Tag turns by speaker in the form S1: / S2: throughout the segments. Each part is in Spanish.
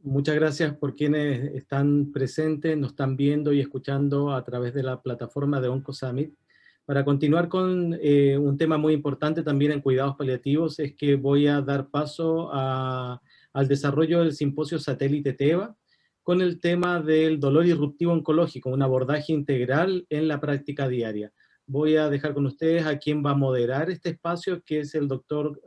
S1: Muchas gracias por quienes están presentes, nos están viendo y escuchando a través de la plataforma de OncoSummit. Para continuar con un tema muy importante también en cuidados paliativos, es que voy a dar paso al desarrollo del simposio Satélite TEBA con el tema del dolor irruptivo oncológico, un abordaje integral en la práctica diaria. Voy a dejar con ustedes a quien va a moderar este espacio, que es el doctor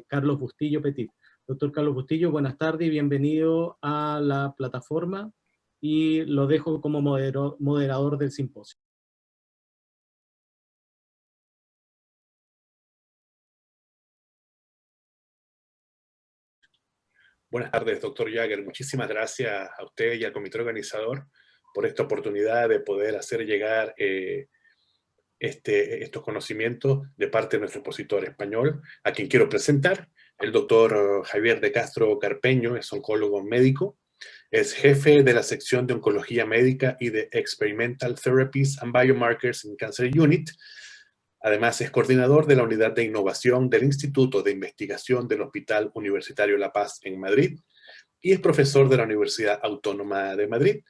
S1: Carlos Bustillo Petit. Doctor Carlos Bustillo, buenas tardes y bienvenido a la plataforma y lo dejo como moderador del simposio.
S2: Buenas tardes, doctor Jagger. Muchísimas gracias a usted y al comité organizador por esta oportunidad de poder hacer llegar estos conocimientos de parte de nuestro expositor español, a quien quiero presentar. El doctor Javier de Castro Carpeño es oncólogo médico, es jefe de la sección de oncología médica y de Experimental Therapies and Biomarkers in Cancer Unit. Además, es coordinador de la unidad de innovación del Instituto de Investigación del Hospital Universitario La Paz en Madrid y es profesor de la Universidad Autónoma de Madrid.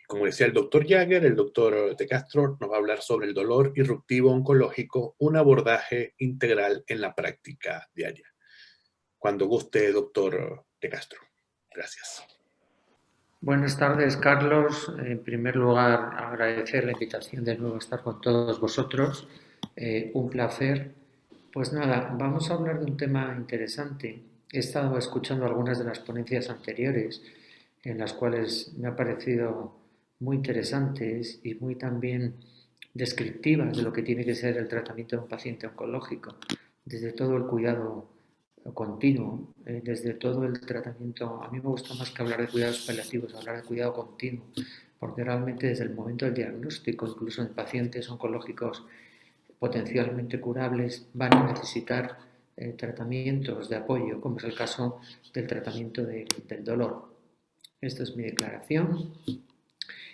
S2: Como decía el doctor Jagger, el doctor de Castro nos va a hablar sobre el dolor irruptivo oncológico, un abordaje integral en la práctica diaria. Cuando guste, doctor de Castro. Gracias.
S3: Buenas tardes, Carlos. En primer lugar, agradecer la invitación de nuevo a estar con todos vosotros. Un placer. Pues nada, vamos a hablar de un tema interesante. He estado escuchando algunas de las ponencias anteriores, en las cuales me ha parecido muy interesantes y muy también descriptivas de lo que tiene que ser el tratamiento de un paciente oncológico, desde todo el cuidado continuo, desde todo el tratamiento. A mí me gusta más que hablar de cuidados paliativos, hablar de cuidado continuo, porque realmente desde el momento del diagnóstico, incluso en pacientes oncológicos potencialmente curables, van a necesitar tratamientos de apoyo, como es el caso del tratamiento del dolor. Esta es mi declaración.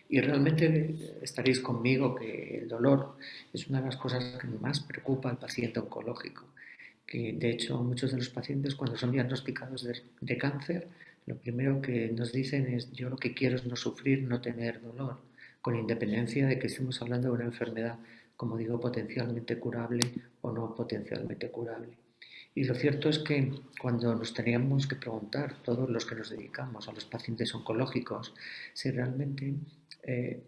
S3: Y realmente estaréis conmigo que el dolor es una de las cosas que más preocupa al paciente oncológico. Que de hecho muchos de los pacientes cuando son diagnosticados de cáncer, lo primero que nos dicen es: yo lo que quiero es no sufrir, no tener dolor, con independencia de que estemos hablando de una enfermedad, como digo, potencialmente curable o no potencialmente curable. Y lo cierto es que cuando nos teníamos que preguntar, todos los que nos dedicamos a los pacientes oncológicos, si realmente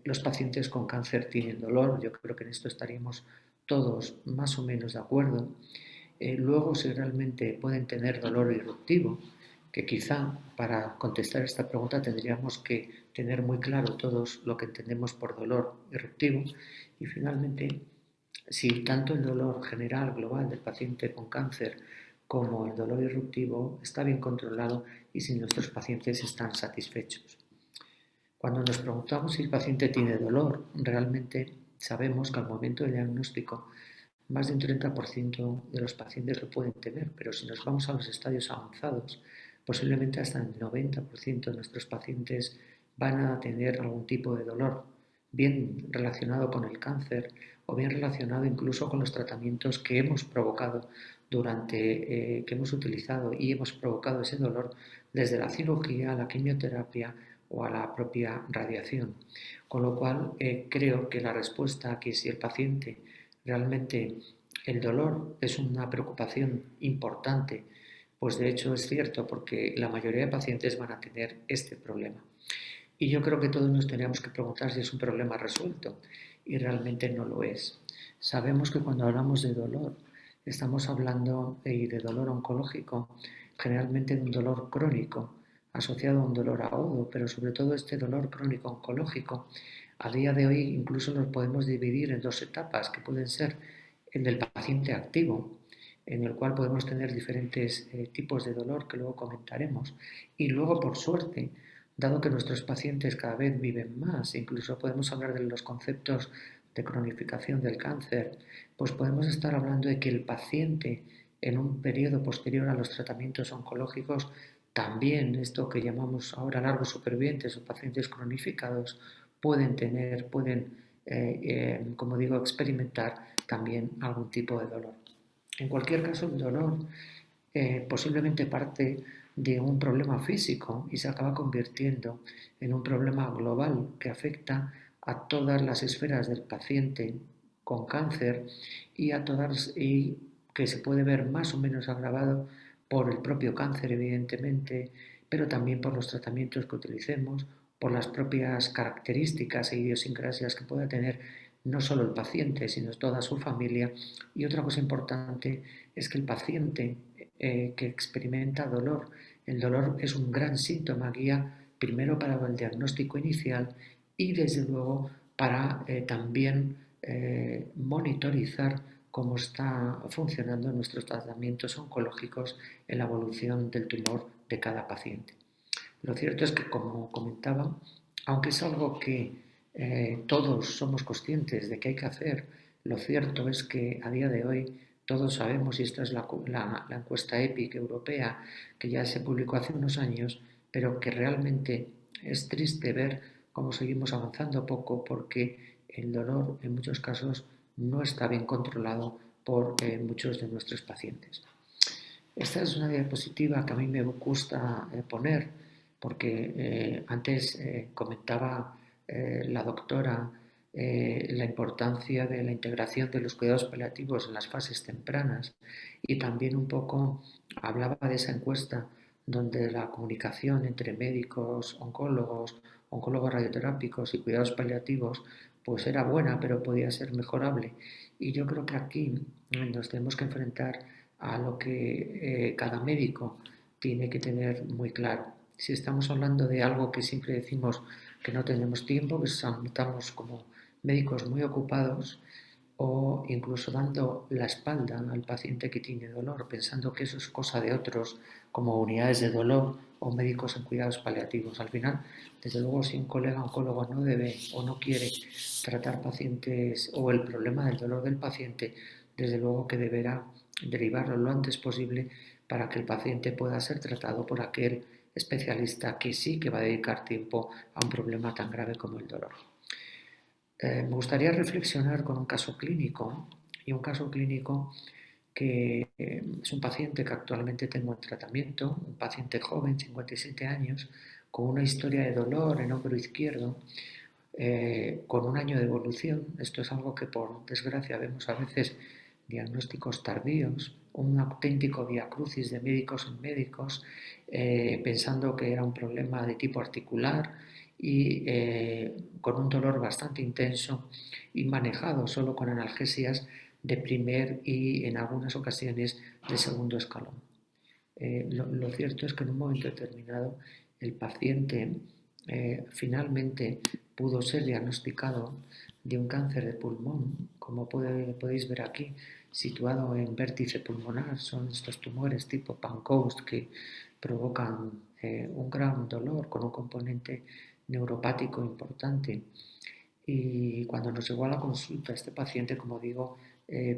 S3: los pacientes con cáncer tienen dolor, yo creo que en esto estaríamos todos más o menos de acuerdo. Luego, si realmente pueden tener dolor irruptivo, que quizá para contestar esta pregunta tendríamos que tener muy claro todos lo que entendemos por dolor irruptivo. Y finalmente, si tanto el dolor general global del paciente con cáncer como el dolor irruptivo está bien controlado y si nuestros pacientes están satisfechos. Cuando nos preguntamos si el paciente tiene dolor, realmente sabemos que al momento del diagnóstico más de un 30% de los pacientes lo pueden tener, pero si nos vamos a los estadios avanzados, posiblemente hasta el 90% de nuestros pacientes van a tener algún tipo de dolor, bien relacionado con el cáncer o bien relacionado incluso con los tratamientos que hemos provocado que hemos utilizado y hemos provocado ese dolor desde la cirugía, la quimioterapia o a la propia radiación. Con lo cual, creo que la respuesta a que si el paciente realmente el dolor es una preocupación importante, pues de hecho es cierto porque la mayoría de pacientes van a tener este problema. Y yo creo que todos nos tenemos que preguntar si es un problema resuelto y realmente no lo es. Sabemos que cuando hablamos de dolor estamos hablando de dolor oncológico, generalmente de un dolor crónico asociado a un dolor agudo, pero sobre todo este dolor crónico oncológico a día de hoy incluso nos podemos dividir en dos etapas que pueden ser el del paciente activo, en el cual podemos tener diferentes tipos de dolor que luego comentaremos, y luego por suerte, dado que nuestros pacientes cada vez viven más, incluso podemos hablar de los conceptos de cronificación del cáncer, pues podemos estar hablando de que el paciente en un periodo posterior a los tratamientos oncológicos también esto que llamamos ahora largos supervivientes o pacientes cronificados pueden como digo, experimentar también algún tipo de dolor. En cualquier caso, el dolor posiblemente parte de un problema físico y se acaba convirtiendo en un problema global que afecta a todas las esferas del paciente con cáncer y que se puede ver más o menos agravado por el propio cáncer, evidentemente, pero también por los tratamientos que utilicemos, por las propias características e idiosincrasias que pueda tener no solo el paciente, sino toda su familia. Y otra cosa importante es que el paciente que experimenta dolor, el dolor es un gran síntoma guía primero para el diagnóstico inicial y desde luego para también monitorizar cómo está funcionando nuestros tratamientos oncológicos en la evolución del tumor de cada paciente. Lo cierto es que, como comentaba, aunque es algo que todos somos conscientes de que hay que hacer, lo cierto es que a día de hoy todos sabemos, y esta es la encuesta EPIC europea que ya se publicó hace unos años, pero que realmente es triste ver cómo seguimos avanzando poco porque el dolor en muchos casos no está bien controlado por muchos de nuestros pacientes. Esta es una diapositiva que a mí me gusta poner porque antes comentaba la doctora la importancia de la integración de los cuidados paliativos en las fases tempranas y también un poco hablaba de esa encuesta donde la comunicación entre médicos, oncólogos radioterápicos y cuidados paliativos pues era buena pero podía ser mejorable y yo creo que aquí nos tenemos que enfrentar a lo que cada médico tiene que tener muy claro. Si estamos hablando de algo que siempre decimos que no tenemos tiempo, que estamos como médicos muy ocupados o incluso dando la espalda al paciente que tiene dolor, pensando que eso es cosa de otros, como unidades de dolor o médicos en cuidados paliativos. Al final, desde luego, si un colega oncólogo no debe o no quiere tratar pacientes o el problema del dolor del paciente, desde luego que deberá derivarlo lo antes posible para que el paciente pueda ser tratado por aquel especialista que sí que va a dedicar tiempo a un problema tan grave como el dolor. Me gustaría reflexionar con un caso clínico y un caso clínico que es un paciente que actualmente tengo en tratamiento, un paciente joven, 57 años, con una historia de dolor en hombro izquierdo, con un año de evolución. Esto es algo que por desgracia vemos a veces diagnósticos tardíos, un auténtico viacrucis de médicos en médicos, pensando que era un problema de tipo articular y con un dolor bastante intenso y manejado solo con analgesias de primer y en algunas ocasiones de segundo escalón. Lo cierto es que en un momento determinado el paciente finalmente pudo ser diagnosticado de un cáncer de pulmón, como podéis ver aquí, situado en vértice pulmonar. Son estos tumores tipo Pancoast que provocan un gran dolor con un componente neuropático importante. Y cuando nos llegó a la consulta, este paciente, como digo,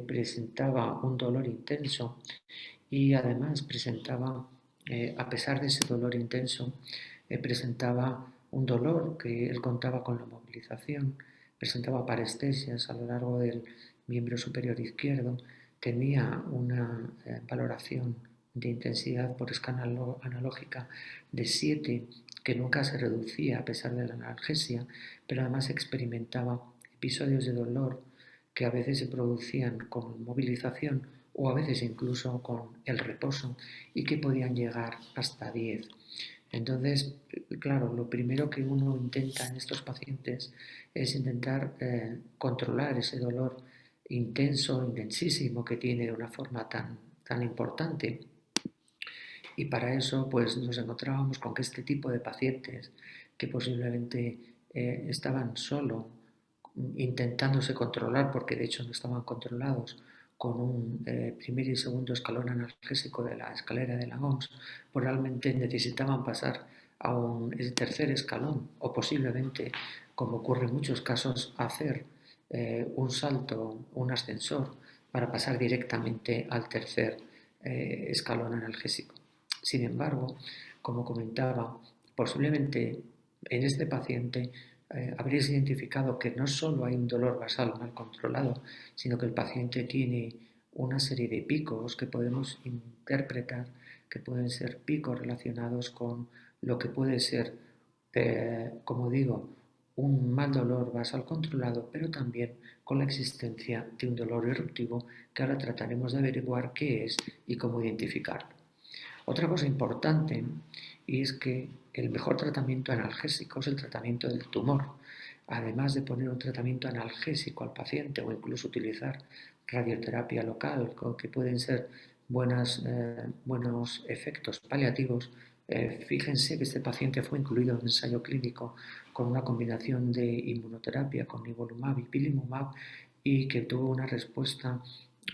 S3: presentaba un dolor intenso y además presentaba, a pesar de ese dolor intenso, presentaba un dolor que él contaba con la movilización, presentaba parestesias a lo largo del miembro superior izquierdo, tenía una valoración de intensidad por escala analógica de 7 que nunca se reducía a pesar de la analgesia, pero además experimentaba episodios de dolor que a veces se producían con movilización o a veces incluso con el reposo y que podían llegar hasta 10. Entonces, claro, lo primero que uno intenta en estos pacientes es intentar controlar ese dolor intenso, intensísimo que tiene de una forma tan importante. Y para eso pues nos encontrábamos con que este tipo de pacientes que posiblemente estaban solo intentándose controlar, porque de hecho no estaban controlados, con un primer y segundo escalón analgésico de la escalera de la OMS, pues realmente necesitaban pasar a un tercer escalón o posiblemente, como ocurre en muchos casos, hacer un salto, un ascensor, para pasar directamente al tercer escalón analgésico. Sin embargo, como comentaba, posiblemente en este paciente habréis identificado que no solo hay un dolor basal mal controlado, sino que el paciente tiene una serie de picos que podemos interpretar que pueden ser picos relacionados con lo que puede ser, como digo, un mal dolor basal controlado, pero también con la existencia de un dolor irruptivo que ahora trataremos de averiguar qué es y cómo identificarlo. Otra cosa importante es que el mejor tratamiento analgésico es el tratamiento del tumor. Además de poner un tratamiento analgésico al paciente o incluso utilizar radioterapia local, que pueden ser buenos efectos paliativos, fíjense que este paciente fue incluido en un ensayo clínico con una combinación de inmunoterapia con nivolumab y pilimumab y que tuvo una respuesta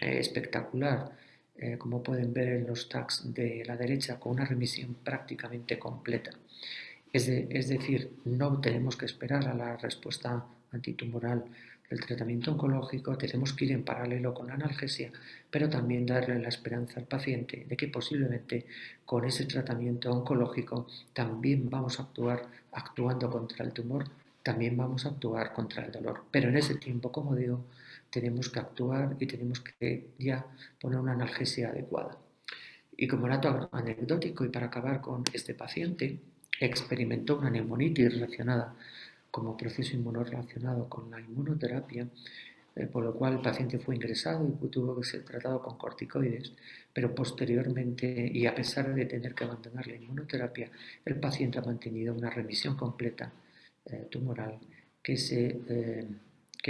S3: espectacular, como pueden ver en los tags de la derecha, con una remisión prácticamente completa. Es decir, no tenemos que esperar a la respuesta antitumoral del tratamiento oncológico, tenemos que ir en paralelo con la analgesia, pero también darle la esperanza al paciente de que posiblemente con ese tratamiento oncológico también vamos a actuar actuando contra el tumor, también vamos a actuar contra el dolor. Pero en ese tiempo, como digo, tenemos que actuar y tenemos que ya poner una analgesia adecuada. Y como dato anecdótico y para acabar con este paciente, experimentó una neumonitis relacionada como proceso inmunorrelacionado con la inmunoterapia, por lo cual el paciente fue ingresado y tuvo que ser tratado con corticoides, pero posteriormente, y a pesar de tener que abandonar la inmunoterapia, el paciente ha mantenido una remisión completa tumoral que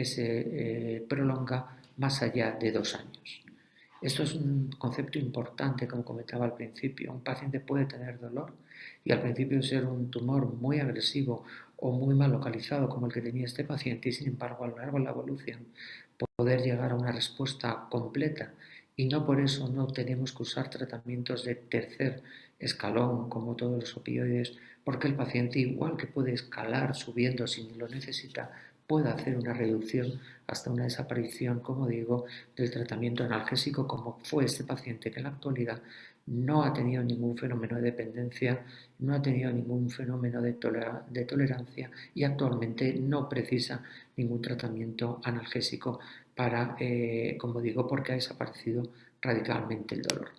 S3: se prolonga más allá de 2 años. Esto es un concepto importante, como comentaba al principio. Un paciente puede tener dolor y al principio ser un tumor muy agresivo o muy mal localizado como el que tenía este paciente y sin embargo a lo largo de la evolución poder llegar a una respuesta completa y no por eso no tenemos que usar tratamientos de tercer escalón como todos los opioides porque el paciente igual que puede escalar subiendo si lo necesita puede hacer una reducción hasta una desaparición, como digo, del tratamiento analgésico, como fue este paciente que en la actualidad no ha tenido ningún fenómeno de dependencia, no ha tenido ningún fenómeno de tolerancia y actualmente no precisa ningún tratamiento analgésico para, como digo, porque ha desaparecido radicalmente el dolor.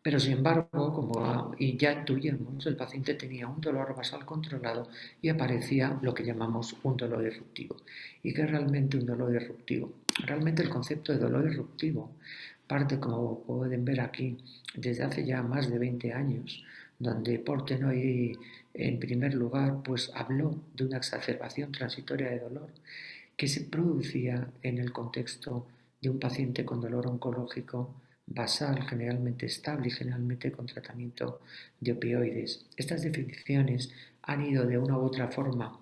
S3: Pero sin embargo, como ya intuíamos, el paciente tenía un dolor basal controlado y aparecía lo que llamamos un dolor irruptivo. ¿Y qué es realmente un dolor irruptivo? Realmente el concepto de dolor irruptivo parte, como pueden ver aquí, desde hace ya más de 20 años, donde Portenoy, en primer lugar, pues habló de una exacerbación transitoria de dolor que se producía en el contexto de un paciente con dolor oncológico basal, generalmente estable y generalmente con tratamiento de opioides. Estas definiciones han ido de una u otra forma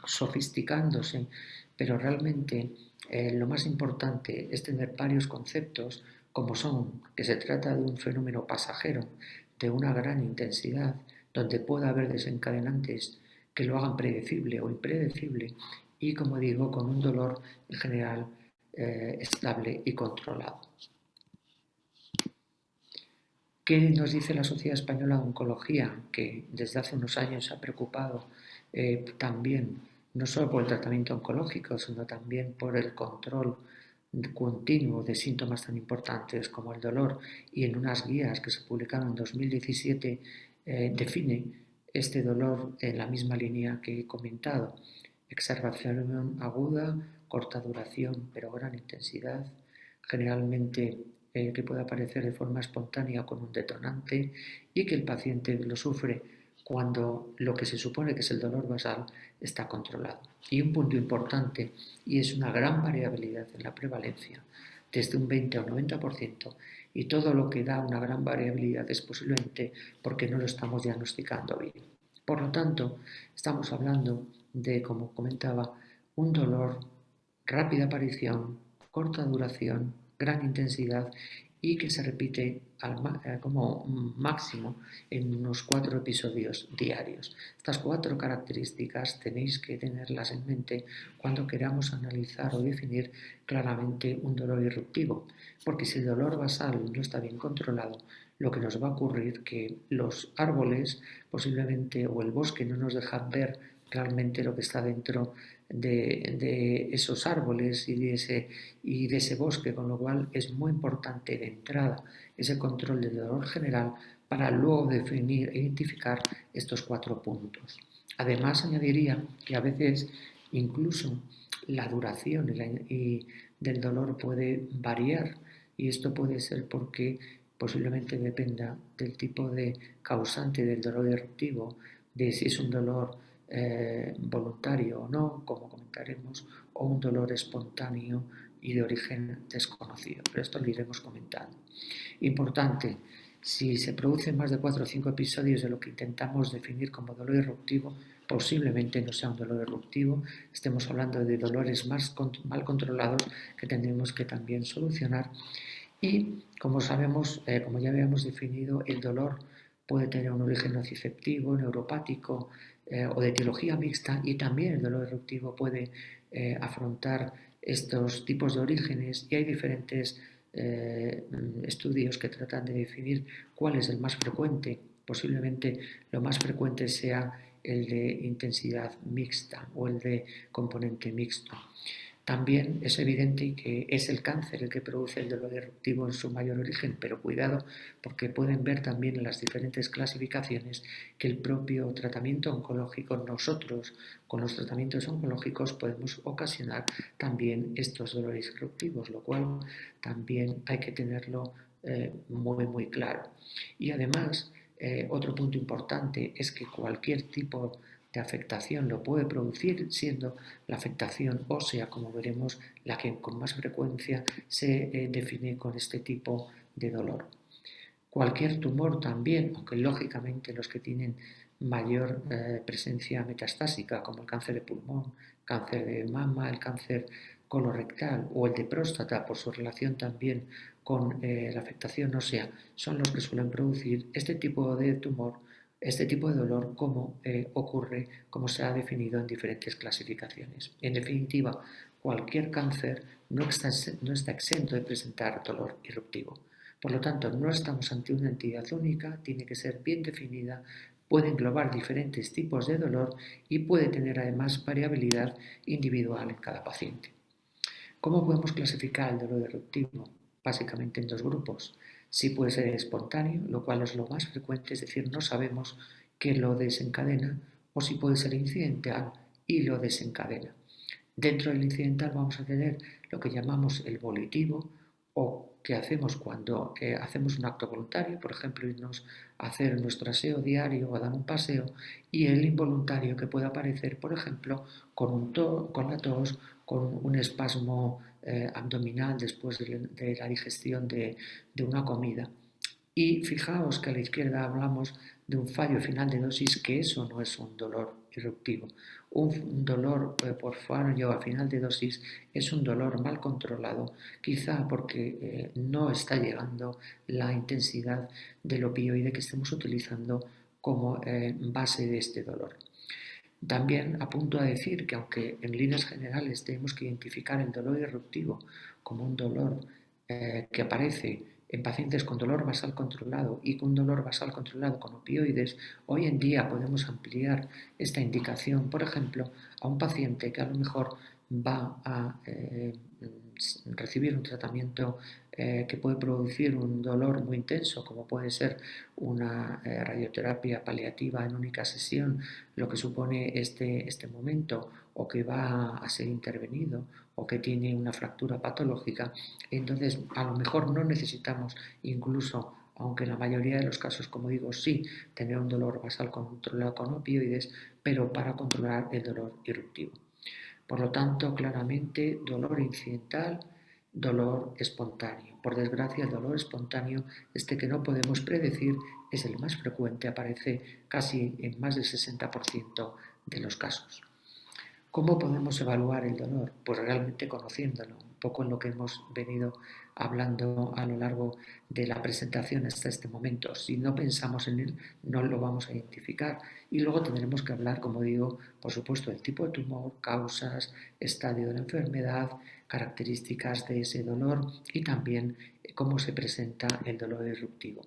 S3: sofisticándose, pero realmente lo más importante es tener varios conceptos como son que se trata de un fenómeno pasajero de una gran intensidad donde pueda haber desencadenantes que lo hagan predecible o impredecible y, como digo, con un dolor en general estable y controlado. ¿Qué nos dice la Sociedad Española de Oncología? Que desde hace unos años se ha preocupado también no solo por el tratamiento oncológico, sino también por el control continuo de síntomas tan importantes como el dolor, y en unas guías que se publicaron en 2017 define este dolor en la misma línea que he comentado: exacerbación aguda, corta duración pero gran intensidad, generalmente que puede aparecer de forma espontánea con un detonante y que el paciente lo sufre cuando lo que se supone que es el dolor basal está controlado. Y un punto importante, y es una gran variabilidad en la prevalencia, desde un 20 a un 90%, y todo lo que da una gran variabilidad es posiblemente porque no lo estamos diagnosticando bien. Por lo tanto, estamos hablando de, como comentaba, un dolor, rápida aparición, corta duración, gran intensidad y que se repite como máximo en unos 4 episodios diarios. Estas 4 características tenéis que tenerlas en mente cuando queramos analizar o definir claramente un dolor irruptivo, porque si el dolor basal no está bien controlado, lo que nos va a ocurrir que los árboles posiblemente o el bosque no nos dejan ver realmente lo que está dentro de esos árboles y de ese bosque, con lo cual es muy importante de entrada ese control del dolor general para luego definir e identificar estos 4 puntos. Además, añadiría que a veces incluso la duración del dolor puede variar y esto puede ser porque posiblemente dependa del tipo de causante del dolor eruptivo, de si es un dolor voluntario o no, como comentaremos, o un dolor espontáneo y de origen desconocido. Pero esto lo iremos comentando. Importante, si se producen más de 4 o 5 episodios de lo que intentamos definir como dolor eruptivo, posiblemente no sea un dolor eruptivo, estemos hablando de dolores mal controlados que tendremos que también solucionar. Y como sabemos, como ya habíamos definido, el dolor puede tener un origen nociceptivo, neuropático o de etiología mixta, y también el dolor eruptivo puede afrontar estos tipos de orígenes, y hay diferentes estudios que tratan de definir cuál es el más frecuente. Posiblemente lo más frecuente sea el de intensidad mixta o el de componente mixto. También es evidente que es el cáncer el que produce el dolor eruptivo en su mayor origen, pero cuidado, porque pueden ver también en las diferentes clasificaciones que el propio tratamiento oncológico, nosotros con los tratamientos oncológicos podemos ocasionar también estos dolores eruptivos, lo cual también hay que tenerlo muy claro. Y además, otro punto importante es que cualquier tipo de afectación lo puede producir, siendo la afectación ósea, como veremos, la que con más frecuencia se define con este tipo de dolor. Cualquier tumor también, aunque lógicamente los que tienen mayor presencia metastásica, como el cáncer de pulmón, cáncer de mama, el cáncer colorectal o el de próstata, por su relación también con la afectación ósea, son los que suelen producir este tipo de tumor, este tipo de dolor, como ocurre, como se ha definido en diferentes clasificaciones. En definitiva, cualquier cáncer no está exento de presentar dolor eruptivo. Por lo tanto, no estamos ante una entidad única, tiene que ser bien definida, puede englobar diferentes tipos de dolor y puede tener además variabilidad individual en cada paciente. ¿Cómo podemos clasificar el dolor eruptivo? Básicamente en 2 grupos. Sí puede ser espontáneo, lo cual es lo más frecuente, es decir, no sabemos qué lo desencadena, o si puede ser incidental y lo desencadena. Dentro del incidental vamos a tener lo que llamamos el volitivo, o que hacemos cuando hacemos un acto voluntario, por ejemplo, irnos a hacer nuestro aseo diario o a dar un paseo, y el involuntario, que puede aparecer, por ejemplo, con la tos, con un espasmo abdominal después de la digestión de una comida. Y fijaos que a la izquierda hablamos de un fallo final de dosis, que eso no es un dolor eruptivo. Un dolor por fallo a final de dosis es un dolor mal controlado, quizá porque no está llegando la intensidad del opioide que estemos utilizando como base de este dolor. También apunto a decir que, aunque en líneas generales tenemos que identificar el dolor eruptivo como un dolor que aparece en pacientes con dolor basal controlado y con dolor basal controlado con opioides, hoy en día podemos ampliar esta indicación, por ejemplo, a un paciente que a lo mejor va a recibir un tratamiento que puede producir un dolor muy intenso, como puede ser una radioterapia paliativa en única sesión, lo que supone este momento, o que va a ser intervenido, o que tiene una fractura patológica. Entonces, a lo mejor no necesitamos, incluso, aunque en la mayoría de los casos, como digo, sí, tener un dolor basal controlado con opioides, pero para controlar el dolor eruptivo. Por lo tanto, claramente, dolor incidental, dolor espontáneo. Por desgracia, el dolor espontáneo, este que no podemos predecir, es el más frecuente, aparece casi en más del 60% de los casos. ¿Cómo podemos evaluar el dolor? Pues realmente conociéndolo, un poco en lo que hemos venido hablando a lo largo de la presentación hasta este momento. Si no pensamos en él, no lo vamos a identificar. Y luego tendremos que hablar, como digo, por supuesto, del tipo de tumor, causas, estadio de la enfermedad, características de ese dolor y también cómo se presenta el dolor eruptivo.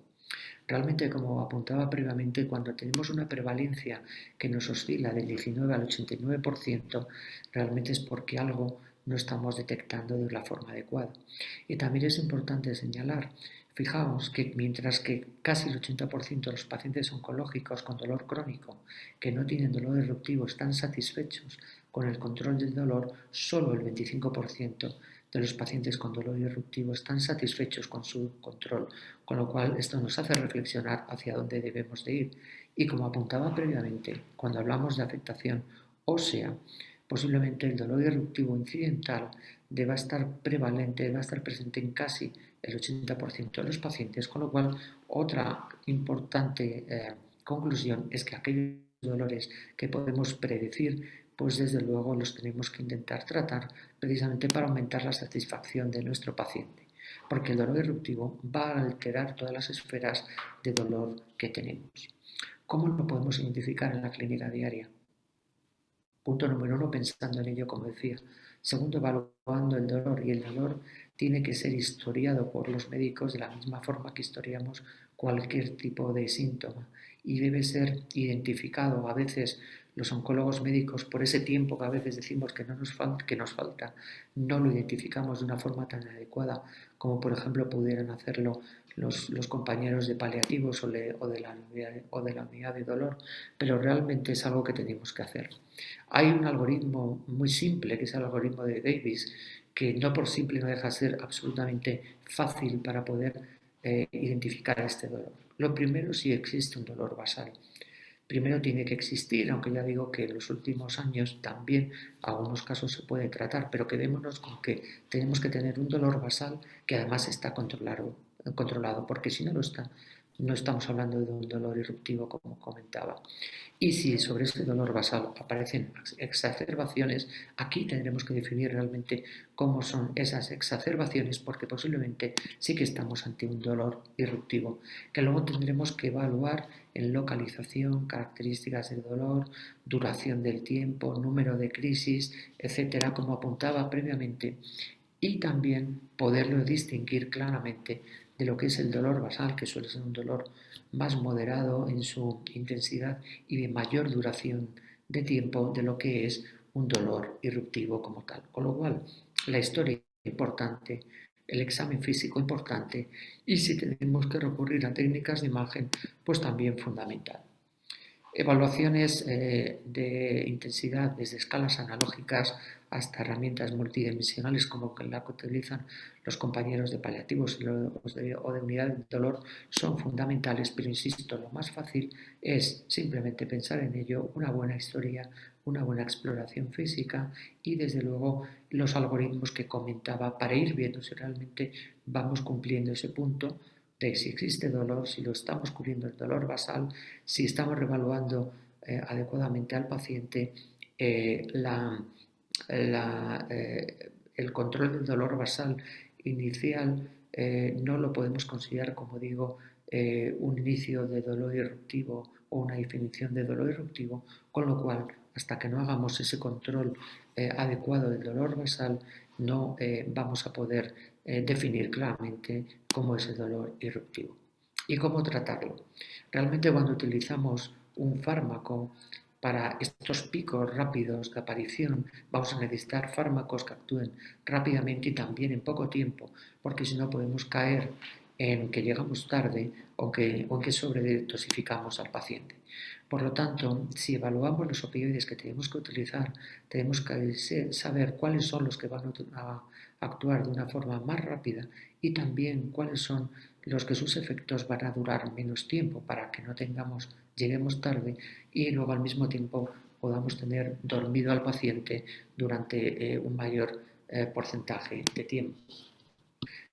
S3: Realmente, como apuntaba previamente, cuando tenemos una prevalencia que nos oscila del 19 al 89%, realmente es porque algo no estamos detectando de la forma adecuada. Y también es importante señalar, fijaos que mientras que casi el 80% de los pacientes oncológicos con dolor crónico que no tienen dolor eruptivo están satisfechos con el control del dolor, solo el 25% de los pacientes con dolor irruptivo están satisfechos con su control, con lo cual esto nos hace reflexionar hacia dónde debemos de ir. Y como apuntaba previamente, cuando hablamos de afectación ósea, posiblemente el dolor irruptivo incidental deba estar prevalente, deba estar presente en casi el 80% de los pacientes, con lo cual otra importante conclusión es que aquellos dolores que podemos predecir, pues desde luego los tenemos que intentar tratar precisamente para aumentar la satisfacción de nuestro paciente, porque el dolor eruptivo va a alterar todas las esferas de dolor que tenemos. ¿Cómo lo podemos identificar en la clínica diaria? Punto número uno, pensando en ello, como decía. Segundo, evaluando el dolor, y el dolor tiene que ser historiado por los médicos de la misma forma que historiamos cualquier tipo de síntoma, y debe ser identificado. A veces los oncólogos médicos, por ese tiempo que a veces decimos que nos falta, no lo identificamos de una forma tan adecuada como por ejemplo pudieran hacerlo los compañeros de paliativos o de la unidad de dolor, pero realmente es algo que tenemos que hacer. Hay un algoritmo muy simple, que es el algoritmo de Davis, que no por simple no deja de ser absolutamente fácil para poder identificar este dolor. Lo primero, si existe un dolor basal. Primero tiene que existir, aunque ya digo que en los últimos años también algunos casos se puede tratar, pero quedémonos con que tenemos que tener un dolor basal que además está controlado, porque si no lo está, no estamos hablando de un dolor irruptivo como comentaba. Y si sobre ese dolor basal aparecen exacerbaciones, aquí tendremos que definir realmente cómo son esas exacerbaciones, porque posiblemente sí que estamos ante un dolor irruptivo, que luego tendremos que evaluar en localización, características del dolor, duración del tiempo, número de crisis, etcétera, como apuntaba previamente, y también poderlo distinguir claramente de lo que es el dolor basal, que suele ser un dolor más moderado en su intensidad y de mayor duración de tiempo de lo que es un dolor irruptivo como tal. Con lo cual, la historia es importante, el examen físico importante, y si tenemos que recurrir a técnicas de imagen, pues también fundamental. Evaluaciones de intensidad desde escalas analógicas hasta herramientas multidimensionales como la que utilizan los compañeros de paliativos o de unidad de dolor son fundamentales, pero insisto, lo más fácil es simplemente pensar en ello, una buena historia, una buena exploración física y desde luego los algoritmos que comentaba para ir viendo si realmente vamos cumpliendo ese punto de si existe dolor, si lo estamos cubriendo el dolor basal, si estamos revaluando adecuadamente al paciente, el control del dolor basal inicial no lo podemos considerar, como digo, un inicio de dolor irruptivo o una definición de dolor irruptivo, con lo cual, hasta que no hagamos ese control adecuado del dolor basal, no vamos a poder definir claramente cómo es el dolor irruptivo y cómo tratarlo. Realmente cuando utilizamos un fármaco para estos picos rápidos de aparición, vamos a necesitar fármacos que actúen rápidamente y también en poco tiempo, porque si no podemos caer en que llegamos tarde o en que sobredosificamos al paciente. Por lo tanto, si evaluamos los opioides que tenemos que utilizar, tenemos que saber cuáles son los que van a actuar de una forma más rápida y también cuáles son los que sus efectos van a durar menos tiempo para que no lleguemos tarde y luego al mismo tiempo podamos tener dormido al paciente durante un mayor porcentaje de tiempo.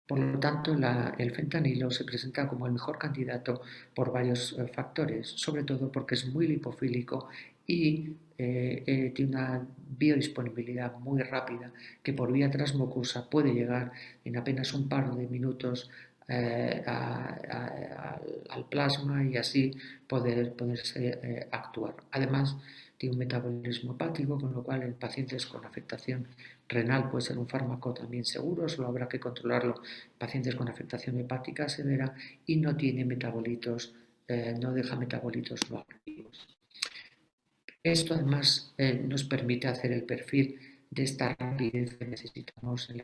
S3: Por lo tanto, el fentanilo se presenta como el mejor candidato por varios factores, sobre todo porque es muy lipofílico y tiene una biodisponibilidad muy rápida que por vía transmucosa puede llegar en apenas un par de minutos al plasma y así poderse actuar. Además, tiene un metabolismo hepático, con lo cual en pacientes con afectación renal puede ser un fármaco también seguro, solo habrá que controlarlo en pacientes con afectación hepática severa y no tiene metabolitos, no deja metabolitos no activos. Esto además nos permite hacer el perfil de esta rapidez que necesitamos en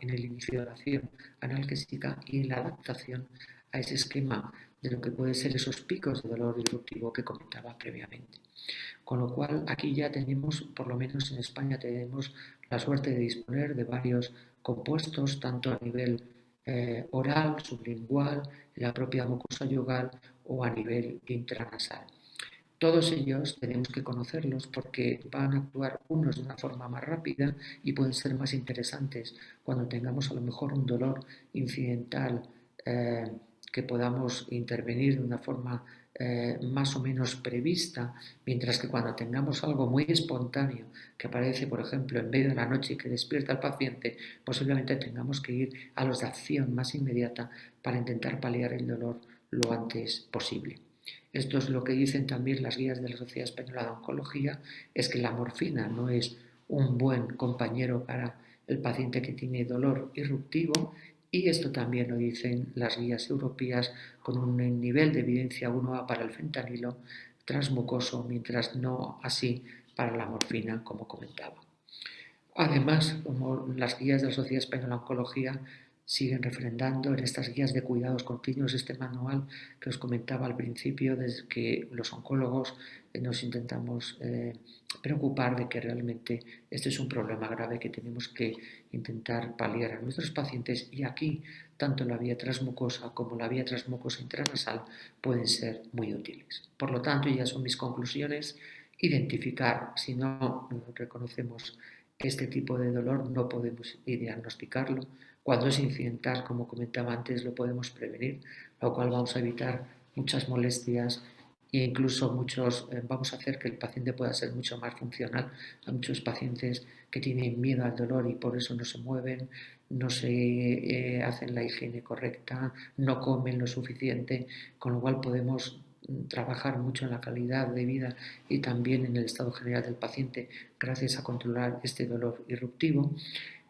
S3: el inicio de la acción analgésica y en la adaptación a ese esquema de lo que pueden ser esos picos de dolor disruptivo que comentaba previamente. Con lo cual aquí ya tenemos, por lo menos en España, tenemos la suerte de disponer de varios compuestos, tanto a nivel oral, sublingual, en la propia mucosa yugal o a nivel intranasal. Todos ellos tenemos que conocerlos porque van a actuar unos de una forma más rápida y pueden ser más interesantes cuando tengamos a lo mejor un dolor incidental que podamos intervenir de una forma más o menos prevista, mientras que cuando tengamos algo muy espontáneo que aparece, por ejemplo, en medio de la noche y que despierta al paciente, posiblemente tengamos que ir a los de acción más inmediata para intentar paliar el dolor lo antes posible. Esto es lo que dicen también las guías de la Sociedad Española de Oncología, es que la morfina no es un buen compañero para el paciente que tiene dolor irruptivo y esto también lo dicen las guías europeas con un nivel de evidencia 1A para el fentanilo transmucoso, mientras no así para la morfina, como comentaba. Además, como las guías de la Sociedad Española de Oncología siguen refrendando en estas guías de cuidados continuos este manual que os comentaba al principio, desde que los oncólogos nos intentamos preocupar de que realmente este es un problema grave que tenemos que intentar paliar a nuestros pacientes y aquí tanto la vía transmucosa como la vía transmucosa intranasal pueden ser muy útiles. Por lo tanto, ya son mis conclusiones, identificar, si no reconocemos este tipo de dolor no podemos diagnosticarlo. Cuando es incidental, como comentaba antes, lo podemos prevenir, lo cual vamos a evitar muchas molestias e incluso vamos a hacer que el paciente pueda ser mucho más funcional. Hay muchos pacientes que tienen miedo al dolor y por eso no se mueven, no se hacen la higiene correcta, no comen lo suficiente, con lo cual podemos trabajar mucho en la calidad de vida y también en el estado general del paciente gracias a controlar este dolor irruptivo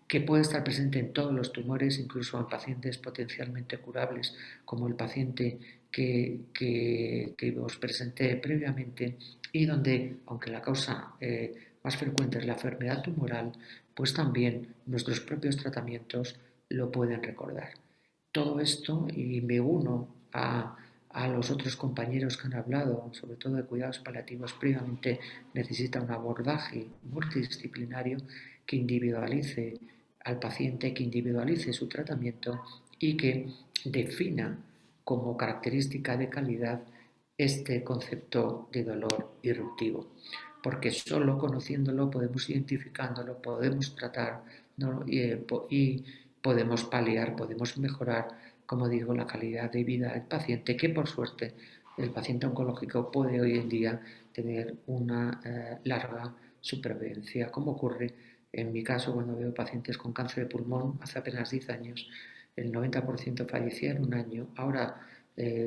S3: que puede estar presente en todos los tumores, incluso en pacientes potencialmente curables, como el paciente que os presenté previamente, y donde, aunque la causa más frecuente es la enfermedad tumoral, pues también nuestros propios tratamientos lo pueden recordar. Todo esto, y me uno a los otros compañeros que han hablado, sobre todo de cuidados paliativos, previamente necesita un abordaje multidisciplinario que individualice al paciente, que individualice su tratamiento y que defina como característica de calidad este concepto de dolor irruptivo. Porque solo conociéndolo, podemos identificándolo, podemos tratar, ¿no? y podemos paliar, podemos mejorar, como digo, la calidad de vida del paciente, que por suerte el paciente oncológico puede hoy en día tener una larga supervivencia, como ocurre en mi caso cuando veo pacientes con cáncer de pulmón hace apenas 10 años. El 90% fallecía en un año. Ahora,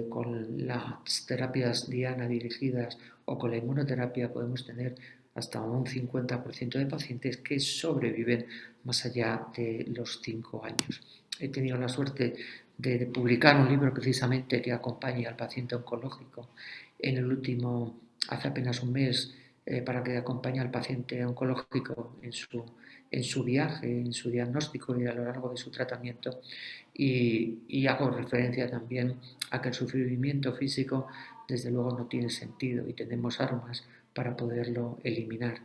S3: con las terapias diana dirigidas o con la inmunoterapia podemos tener hasta un 50% de pacientes que sobreviven más allá de los 5 años. He tenido la suerte de publicar un libro precisamente que acompañe al paciente oncológico hace apenas un mes, para que acompañe al paciente oncológico en su viaje, en su diagnóstico y a lo largo de su tratamiento. Y hago referencia también a que el sufrimiento físico desde luego no tiene sentido y tenemos armas para poderlo eliminar.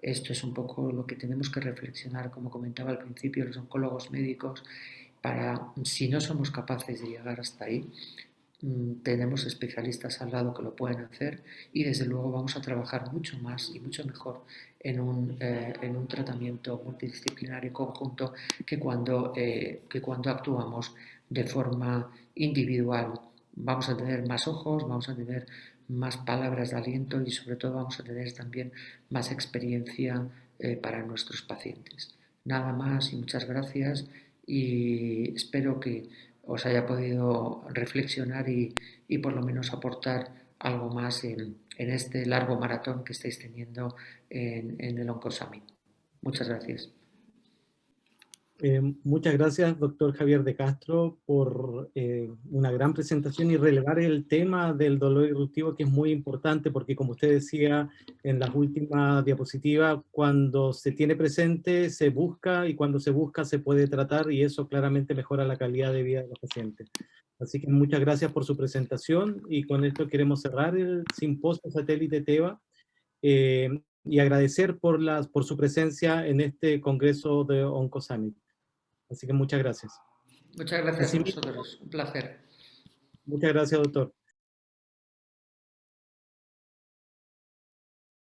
S3: Esto es un poco lo que tenemos que reflexionar, como comentaba al principio, los oncólogos médicos, para, si no somos capaces de llegar hasta ahí, tenemos especialistas al lado que lo pueden hacer y desde luego vamos a trabajar mucho más y mucho mejor en un tratamiento multidisciplinario conjunto que cuando actuamos de forma individual. Vamos a tener más ojos, vamos a tener más palabras de aliento y sobre todo vamos a tener también más experiencia para nuestros pacientes. Nada más y muchas gracias y espero que os haya podido reflexionar y por lo menos aportar algo más en este largo maratón que estáis teniendo en el OncoSummit. Muchas gracias.
S1: Muchas gracias, doctor Javier de Castro, por una gran presentación y relevar el tema del dolor irruptivo, que es muy importante porque, como usted decía en las últimas diapositivas, cuando se tiene presente se busca, y cuando se busca se puede tratar, y eso claramente mejora la calidad de vida de los pacientes. Así que muchas gracias por su presentación, y con esto queremos cerrar el simposio Satélite TEBA, y agradecer por su presencia en este congreso de OncoSummit. Así que muchas gracias.
S3: Muchas gracias a vosotros. Un placer.
S1: Muchas gracias, doctor.